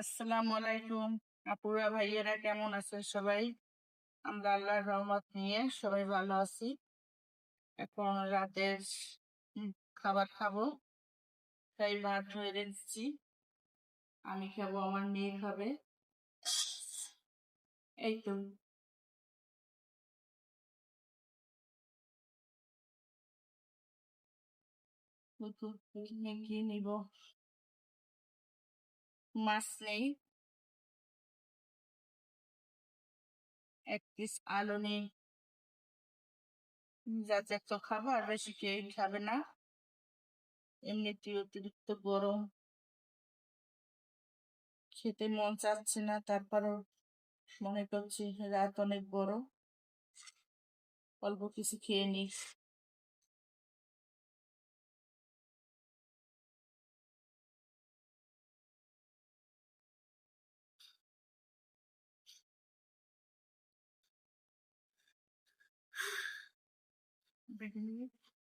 আসসালামু আলাইকুম আপুরা ভাইয়েরা, কেমন আছেন সবাই? আমরা আল্লাহর রহমত নিয়ে সবাই ভালো আছি। এখন রাতের খাবার খাবো, তাই ভাত হয়ে দিচ্ছি। আমি খাবো, আমার মেয়ে খাবে। এই তো এখানে কি নিব? মাছ নেই, এক পিস আলু নেই। যাতে তো খাবার বেশি কেউ খাবে না, এমনিতে অতিরিক্ত গরম, খেতে মন চাচ্ছে না। তারপরও মনে করছি রাত অনেক বড়, অল্প কিছু খেয়ে নিই।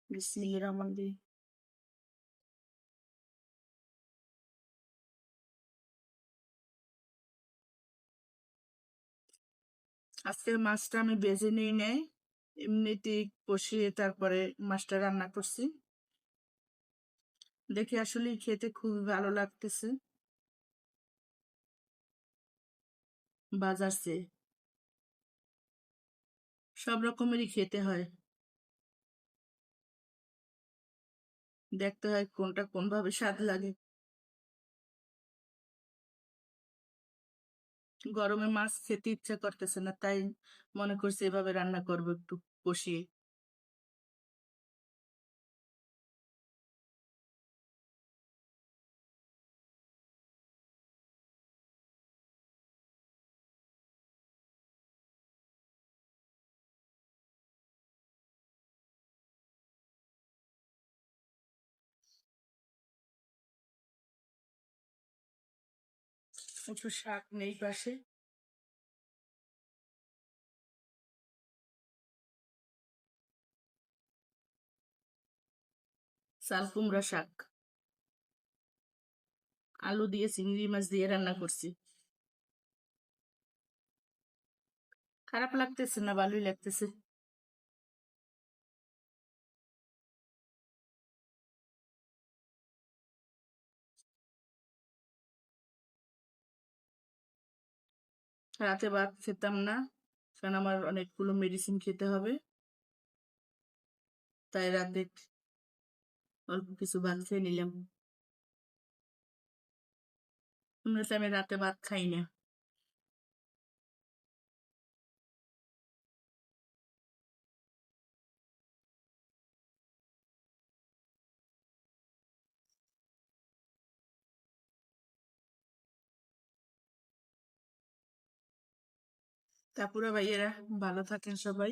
বিসমিল্লাহির রহমানির রহিম। আজকের মাছটা আমি ভেজে নিই নাই, এমনিতেই কষিয়ে তারপরে মাছটা রান্না করছি। দেখে আসলে খেতে খুবই ভালো লাগতেছে বাজার চেয়ে। সব রকমেরই খেতে হয়, দেখতে হয় কোনটা কোন ভাবে স্বাদ লাগে। গরমে মাছ খেতে ইচ্ছা করতেছে না, তাই মনে করছি এভাবে রান্না করবো একটু কষিয়ে। একটু শাক নেই পাশে, চাল কুমড়া শাক, আলু দিয়ে চিংড়ি মাছ দিয়ে রান্না করছি। খারাপ লাগতেছে না, ভালোই লাগতেছে। রাতে ভাত খেতাম না, কারণ আমার অনেকগুলো মেডিসিন খেতে হবে, তাই রাতে অল্প কিছু ভাত খেয়ে নিলাম। এমনিতে আমি রাতে ভাত খাই না। তারপরে ভাইয়েরা, ভালো থাকেন সবাই।